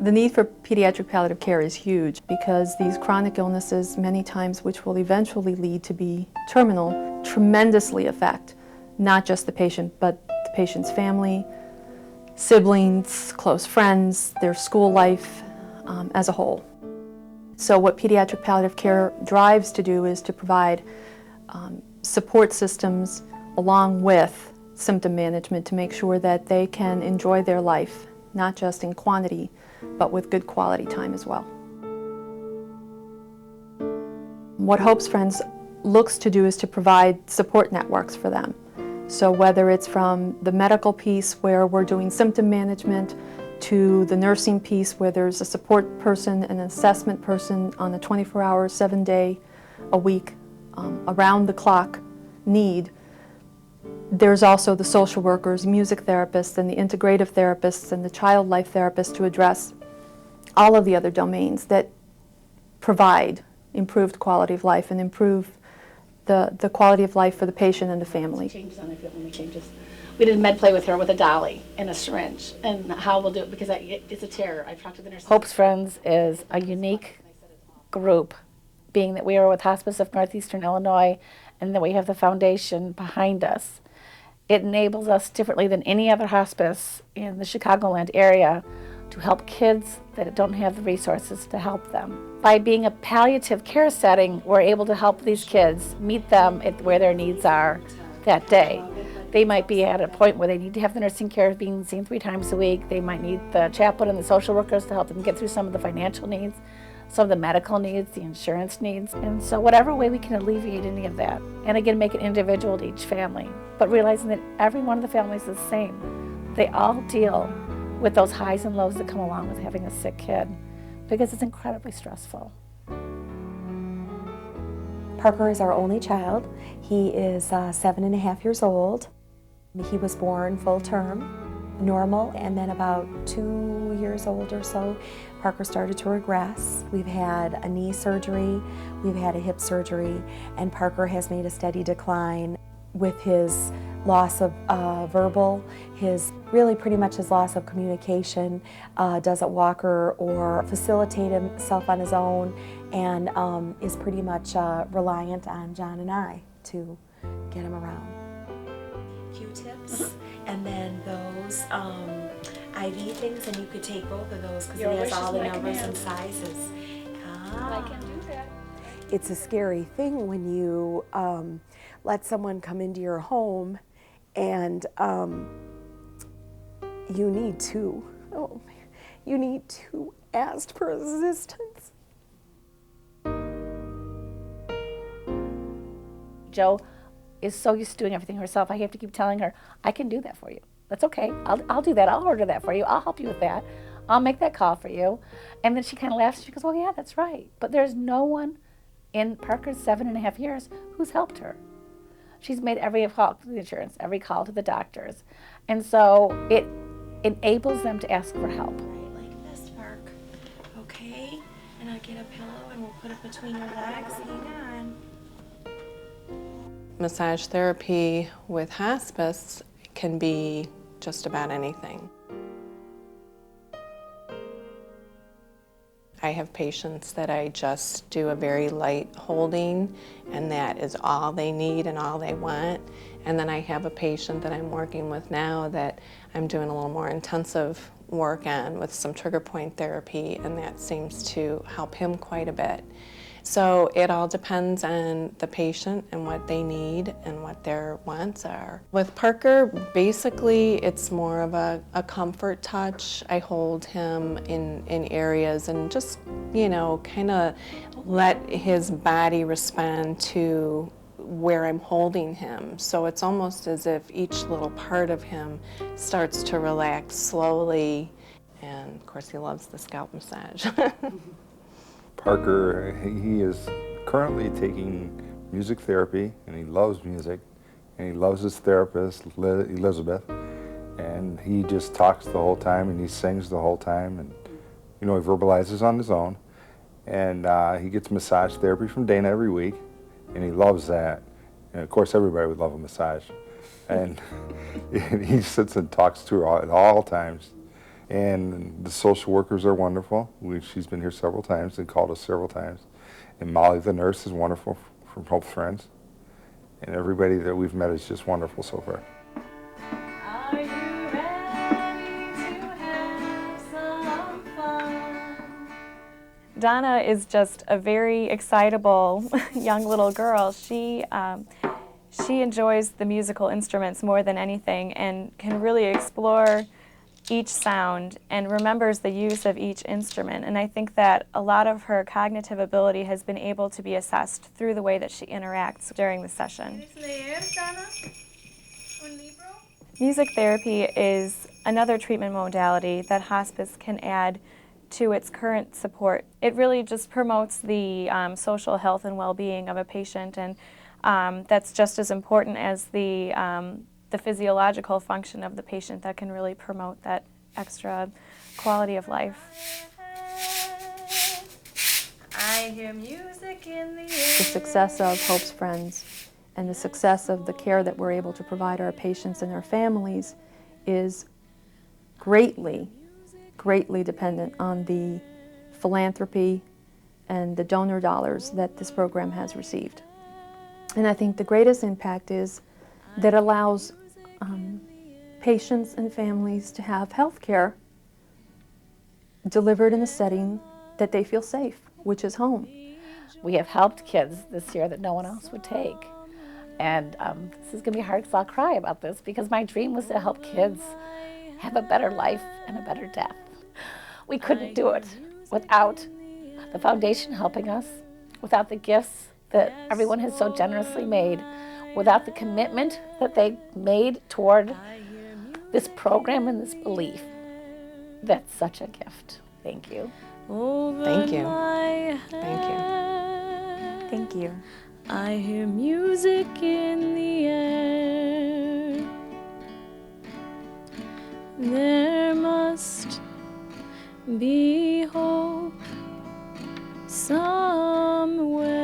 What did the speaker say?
The need for pediatric palliative care is huge because these chronic illnesses, many times which will eventually lead to be terminal, tremendously affect not just the patient, but the patient's family, siblings, close friends, their school life as a whole. So what pediatric palliative care drives to do is to provide support systems along with symptom management to make sure that they can enjoy their life, not just in quantity, but with good quality time as well. What Hope's Friends looks to do is to provide support networks for them. So whether it's from the medical piece where we're doing symptom management to the nursing piece where there's a support person, an assessment person on a 24-hour, 7-day-a-week, around-the-clock need. There's also the social workers, music therapists, and the integrative therapists and the child life therapists to address all of the other domains that provide improved quality of life and improve the quality of life for the patient and the family. Changes on if it changes. We did med play with her with a dolly and a syringe, and how we'll do it because it's a terror. I've talked to the nurse. Hope's Friends is a unique group, being that we are with Hospice of Northeastern Illinois and that we have the foundation behind us. It enables us differently than any other hospice in the Chicagoland area to help kids that don't have the resources to help them. By being a palliative care setting, we're able to help these kids meet them at where their needs are that day. They might be at a point where they need to have the nursing care being seen 3 times a week. They might need the chaplain and the social workers to help them get through some of the financial needs, some of the medical needs, the insurance needs. And so whatever way we can alleviate any of that, and again, make it individual to each family, but realizing that every one of the families is the same. They all deal with those highs and lows that come along with having a sick kid, because it's incredibly stressful. Parker is our only child. He is 7.5 years old. He was born full term, normal, and then about 2 years old or so, Parker started to regress. We've had a knee surgery, we've had a hip surgery, and Parker has made a steady decline with his loss of verbal, really pretty much his loss of communication, doesn't walk or facilitate himself on his own, and is pretty much reliant on John and I to get him around. Q-tips, and then those IV things, and you could take both of those because he has all the numbers and sizes. I can do that. It's a scary thing when you let someone come into your home and you need to ask for assistance. Jo is so used to doing everything herself. I have to keep telling her, I can do that for you. That's okay. I'll do that. I'll order that for you. I'll help you with that. I'll make that call for you. And then she kind of laughs and she goes, well, yeah, that's right. But there's no one in Parker's 7.5 years who's helped her. She's made every call to the insurance, every call to the doctors. And so it enables them to ask for help. Right, like this, Park. Okay? And I'll get a pillow and we'll put it between your legs. Hang on. Massage therapy with hospice can be just about anything. I have patients that I just do a very light holding, and that is all they need and all they want. And then I have a patient that I'm working with now that I'm doing a little more intensive work on with some trigger point therapy, and that seems to help him quite a bit. So it all depends on the patient and what they need and what their wants are. With Parker, basically it's more of a comfort touch. I hold him in areas and just, kind of let his body respond to where I'm holding him. So it's almost as if each little part of him starts to relax slowly. And of course he loves the scalp massage. Parker, he is currently taking music therapy, and he loves music, and he loves his therapist, Elizabeth, and he just talks the whole time, and he sings the whole time, and he verbalizes on his own, and he gets massage therapy from Dana every week, and he loves that. And of course, everybody would love a massage, and he sits and talks to her at all times, And the social workers are wonderful. She's been here several times and called us several times. And Molly, the nurse, is wonderful from Hope Friends. And everybody that we've met is just wonderful so far. Are you ready to have some fun? Donna is just a very excitable young little girl. She enjoys the musical instruments more than anything and can really explore each sound and remembers the use of each instrument. And I think that a lot of her cognitive ability has been able to be assessed through the way that she interacts during the session. Music therapy is another treatment modality that hospice can add to its current support. It really just promotes the social health and well-being of a patient, and that's just as important as the physiological function of the patient that can really promote that extra quality of life. I hear music in the air. The success of Hope's Friends and the success of the care that we're able to provide our patients and their families is greatly dependent on the philanthropy and the donor dollars that this program has received. And I think the greatest impact is that allows patients and families to have health care delivered in a setting that they feel safe, which is home. We have helped kids this year that no one else would take. And this is going to be hard because I'll cry about this, because my dream was to help kids have a better life and a better death. We couldn't do it without the foundation helping us, without the gifts that everyone has so generously made, without the commitment that they made toward this program and this belief. That's such a gift. Thank you. Thank you. Thank you. Thank you. I hear music in the air. There must be hope somewhere.